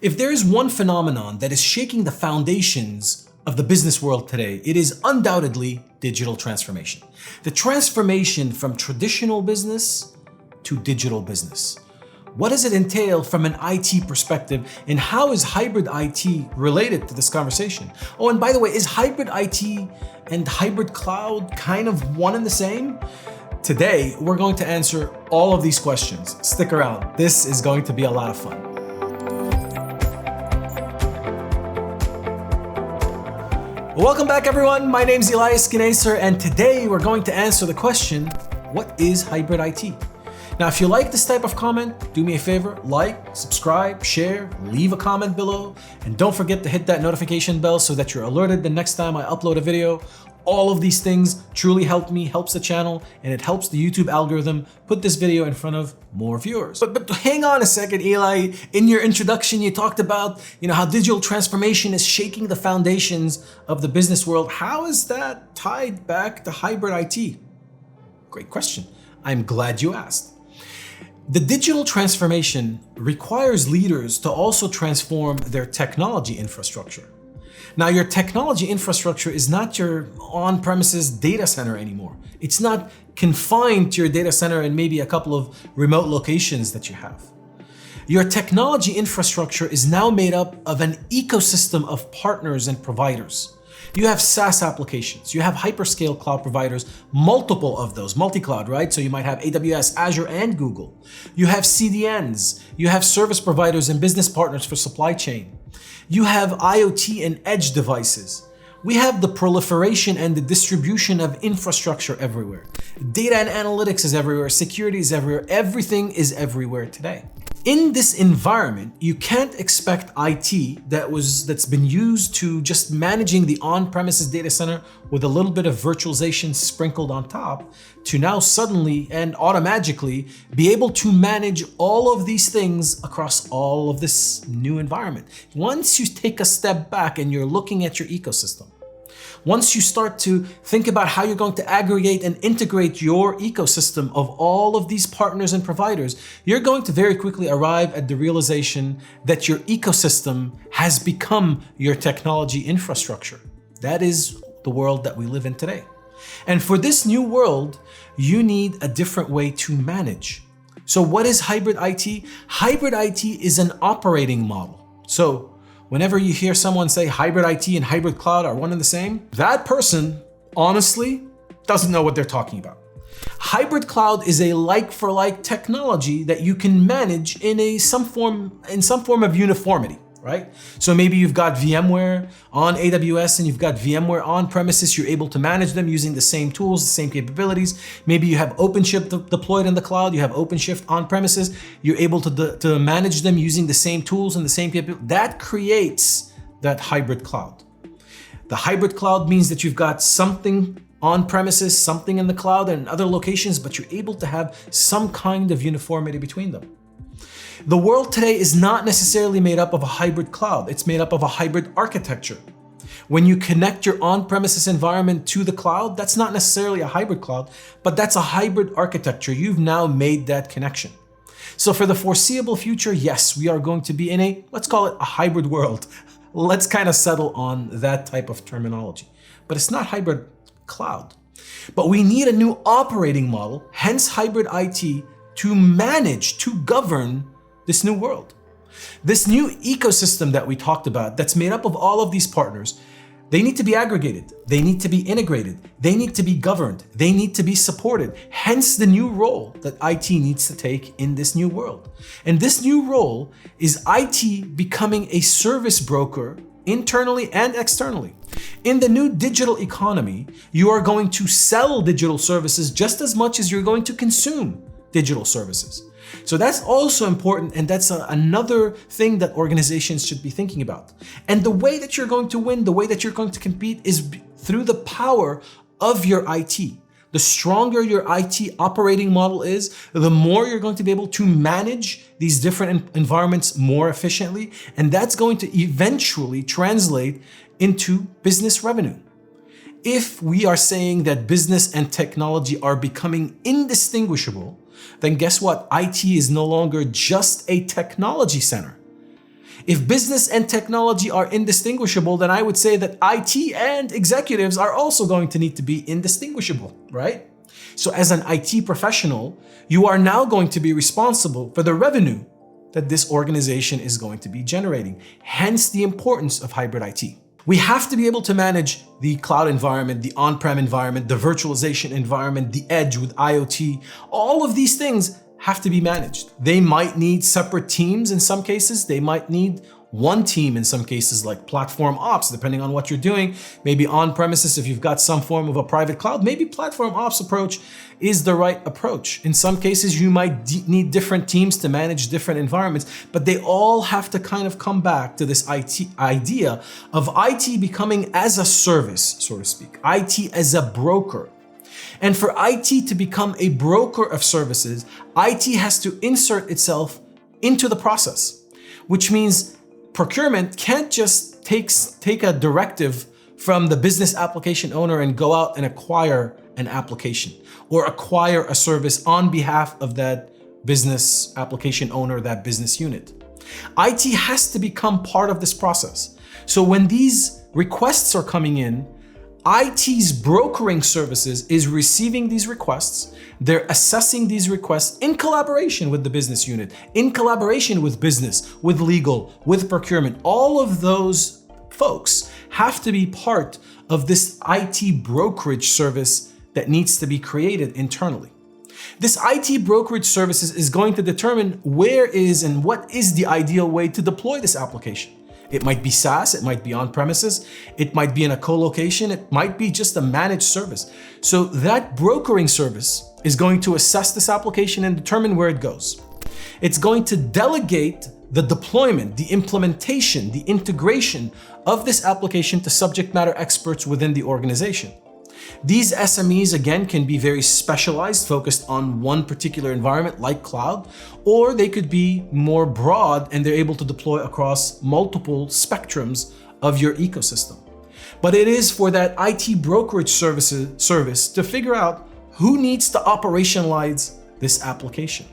If there is one phenomenon that is shaking the foundations of the business world today, it is undoubtedly digital transformation. The transformation from traditional business to digital business. What does it entail from an IT perspective, and how is hybrid IT related to this conversation? Oh, and by the way, is hybrid IT and hybrid cloud kind of one and the same? Today, we're going to answer all of these questions. Stick around. This is going to be a lot of fun. Welcome back, everyone. My name's Elias Khnaser, and today we're going to answer the question, what is hybrid IT? Now, if you like this type of comment, do me a favor, like, subscribe, share, leave a comment below, and don't forget to hit that notification bell so that you're alerted the next time I upload a video. All of these things truly help me, helps the channel, and it helps the YouTube algorithm put this video in front of more viewers. But hang on a second, Eli. In your introduction, you talked about how digital transformation is shaking the foundations of the business world. How is that tied back to hybrid IT? Great question. I'm glad you asked. The digital transformation requires leaders to also transform their technology infrastructure. Now, your technology infrastructure is not your on-premises data center anymore. It's not confined to your data center and maybe a couple of remote locations that you have. Your technology infrastructure is now made up of an ecosystem of partners and providers. You have SaaS applications, you have hyperscale cloud providers, multiple of those, multi-cloud, right? So you might have AWS, Azure, and Google. You have CDNs, you have service providers and business partners for supply chain. You have IoT and edge devices. We have the proliferation and the distribution of infrastructure everywhere. Data and analytics is everywhere, security is everywhere, everything is everywhere today. In this environment, you can't expect IT that's been used to just managing the on-premises data center with a little bit of virtualization sprinkled on top to now suddenly and automatically be able to manage all of these things across all of this new environment. Once you take a step back and you're looking at your ecosystem, once you start to think about how you're going to aggregate and integrate your ecosystem of all of these partners and providers, you're going to very quickly arrive at the realization that your ecosystem has become your technology infrastructure. That is the world that we live in today. And for this new world, you need a different way to manage. So what is hybrid IT? Hybrid IT is an operating model. So whenever you hear someone say hybrid IT and hybrid cloud are one and the same, that person honestly doesn't know what they're talking about. Hybrid cloud is a like-for-like technology that you can manage in some form of uniformity, right? So maybe you've got VMware on AWS and you've got VMware on premises. You're able to manage them using the same tools, the same capabilities. Maybe you have OpenShift deployed in the cloud. You have OpenShift on premises. You're able to manage them using the same tools and the same capabilities. That creates that hybrid cloud. The hybrid cloud means that you've got something on premises, something in the cloud and in other locations, but you're able to have some kind of uniformity between them. The world today is not necessarily made up of a hybrid cloud. It's made up of a hybrid architecture. When you connect your on-premises environment to the cloud, that's not necessarily a hybrid cloud, but that's a hybrid architecture. You've now made that connection. So for the foreseeable future, yes, we are going to be in let's call it a hybrid world. Let's kind of settle on that type of terminology. But it's not hybrid cloud. But we need a new operating model, hence hybrid IT, to manage, to govern this new world. This new ecosystem that we talked about that's made up of all of these partners, they need to be aggregated, they need to be integrated, they need to be governed, they need to be supported. Hence the new role that IT needs to take in this new world. And this new role is IT becoming a service broker internally and externally. In the new digital economy, you are going to sell digital services just as much as you're going to consume digital services. So that's also important, and that's another thing that organizations should be thinking about. And the way that you're going to win, the way that you're going to compete is through the power of your IT. The stronger your IT operating model is, the more you're going to be able to manage these different environments more efficiently, and that's going to eventually translate into business revenue. If we are saying that business and technology are becoming indistinguishable, then guess what? IT is no longer just a technology center. If business and technology are indistinguishable, then I would say that IT and executives are also going to need to be indistinguishable, right? So as an IT professional, you are now going to be responsible for the revenue that this organization is going to be generating. Hence the importance of hybrid IT. We have to be able to manage the cloud environment, the on-prem environment, the virtualization environment, the edge with IoT. All of these things have to be managed. They might need separate teams in some cases. They might need one team in some cases, like platform ops, depending on what you're doing. Maybe on premises, if you've got some form of a private cloud, maybe platform ops approach is the right approach. In some cases, you might need different teams to manage different environments, but they all have to kind of come back to this idea of IT becoming as a service, so to speak, IT as a broker. And for IT to become a broker of services, IT has to insert itself into the process, which means procurement can't just take a directive from the business application owner and go out and acquire an application or acquire a service on behalf of that business application owner, that business unit. IT has to become part of this process. So when these requests are coming in, IT's brokering services is receiving these requests. They're assessing these requests in collaboration with the business unit, in collaboration with business, with legal, with procurement. All of those folks have to be part of this IT brokerage service that needs to be created internally. This IT brokerage services is going to determine where is and what is the ideal way to deploy this application. It might be SaaS, it might be on premises, it might be in a co-location, it might be just a managed service. So that brokering service is going to assess this application and determine where it goes. It's going to delegate the deployment, the implementation, the integration of this application to subject matter experts within the organization. These SMEs, again, can be very specialized, focused on one particular environment like cloud, or they could be more broad and they're able to deploy across multiple spectrums of your ecosystem. But it is for that IT brokerage service to figure out who needs to operationalize this application.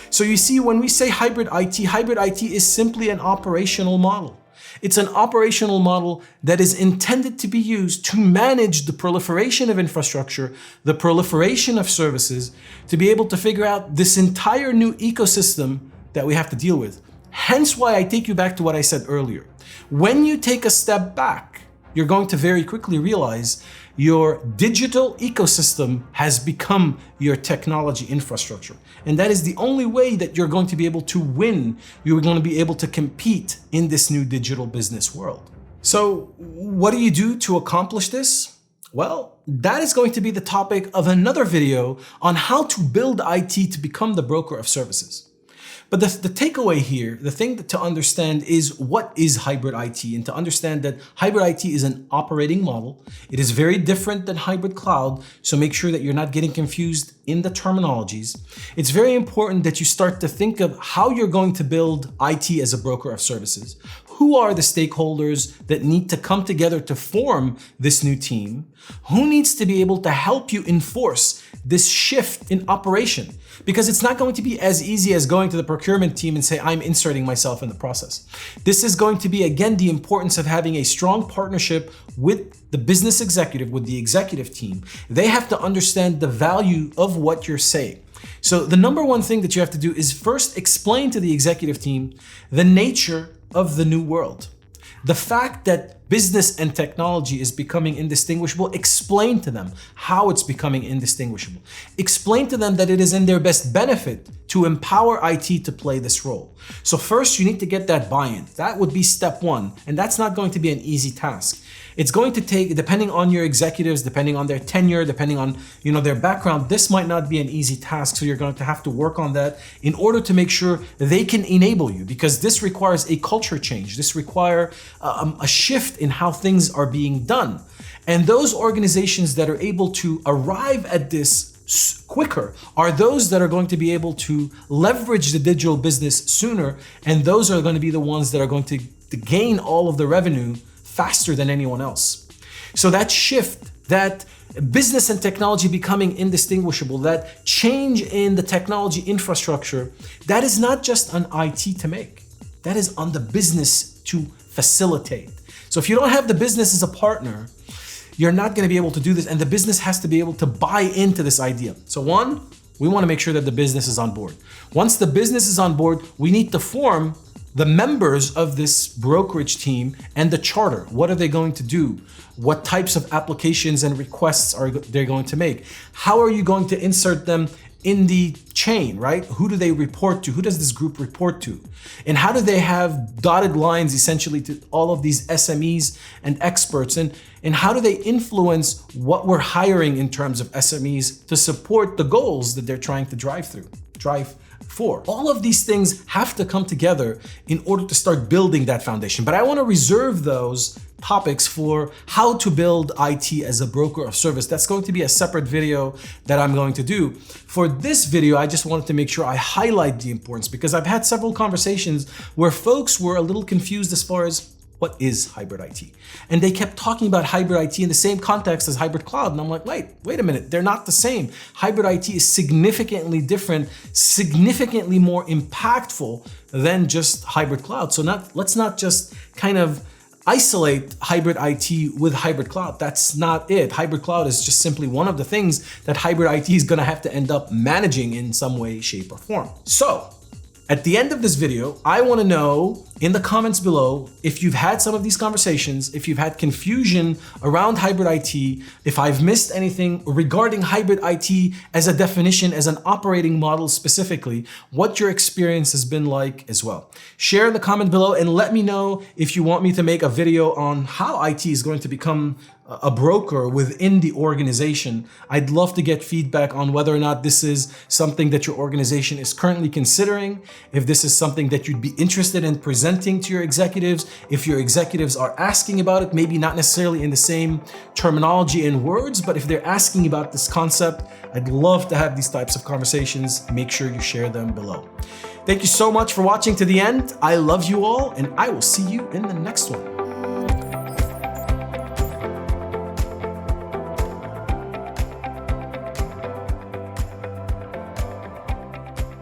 So you see, when we say hybrid IT is simply an operational model. It's an operational model that is intended to be used to manage the proliferation of infrastructure, the proliferation of services, to be able to figure out this entire new ecosystem that we have to deal with. Hence why I take you back to what I said earlier. When you take a step back, you're going to very quickly realize your digital ecosystem has become your technology infrastructure. And that is the only way that you're going to be able to win. You're going to be able to compete in this new digital business world. So what do you do to accomplish this? Well, that is going to be the topic of another video on how to build IT to become the broker of services. But the takeaway here, the thing to understand is what is hybrid IT, and to understand that hybrid IT is an operating model. It is very different than hybrid cloud, so make sure that you're not getting confused in the terminologies. It's very important that you start to think of how you're going to build IT as a broker of services. Who are the stakeholders that need to come together to form this new team? Who needs to be able to help you enforce this shift in operation? Because it's not going to be as easy as going to the procurement team and say, I'm inserting myself in the process. This is going to be, again, the importance of having a strong partnership with the business executive, with the executive team. They have to understand the value of what you're saying. So the number one thing that you have to do is first explain to the executive team the nature of the new world. The fact that business and technology is becoming indistinguishable, explain to them how it's becoming indistinguishable. Explain to them that it is in their best benefit to empower IT to play this role. So first, you need to get that buy-in. That would be step one, and that's not going to be an easy task. It's going to take, depending on your executives, depending on their tenure, depending on their background, this might not be an easy task. So you're going to have to work on that in order to make sure they can enable you, because this requires a culture change. This requires a shift in how things are being done. And those organizations that are able to arrive at this quicker are those that are going to be able to leverage the digital business sooner, and those are going to be the ones that are going to gain all of the revenue faster than anyone else. So that shift, that business and technology becoming indistinguishable, that change in the technology infrastructure, that is not just an IT to make. That is on the business to facilitate. So if you don't have the business as a partner, you're not going to be able to do this, and the business has to be able to buy into this idea. So one, we want to make sure that the business is on board. Once the business is on board, we need to form the members of this brokerage team and the charter. What are they going to do? What types of applications and requests are they going to make? How are you going to insert them in the chain, right? Who do they report to? Who does this group report to? And how do they have dotted lines essentially to all of these SMEs and experts? And how do they influence what we're hiring in terms of SMEs to support the goals that they're trying to drive for? All of these things have to come together in order to start building that foundation. But I want to reserve those topics for how to build IT as a broker of service. That's going to be a separate video that I'm going to do. For this video, I just wanted to make sure I highlight the importance, because I've had several conversations where folks were a little confused as far as what is hybrid IT? And they kept talking about hybrid IT in the same context as hybrid cloud. And I'm like, wait a minute, they're not the same. Hybrid IT is significantly different, significantly more impactful than just hybrid cloud. So let's not just kind of isolate hybrid IT with hybrid cloud. That's not it. Hybrid cloud is just simply one of the things that hybrid IT is going to have to end up managing in some way, shape, or form. So at the end of this video, I want to know in the comments below if you've had some of these conversations, if you've had confusion around hybrid IT, if I've missed anything regarding hybrid IT as a definition, as an operating model specifically, what your experience has been like as well. Share in the comment below and let me know if you want me to make a video on how IT is going to become a broker within the organization. I'd love to get feedback on whether or not this is something that your organization is currently considering, if this is something that you'd be interested in presenting to your executives, if your executives are asking about it, maybe not necessarily in the same terminology and words, but if they're asking about this concept, I'd love to have these types of conversations. Make sure you share them below. Thank you so much for watching to the end. I love you all, and I will see you in the next one.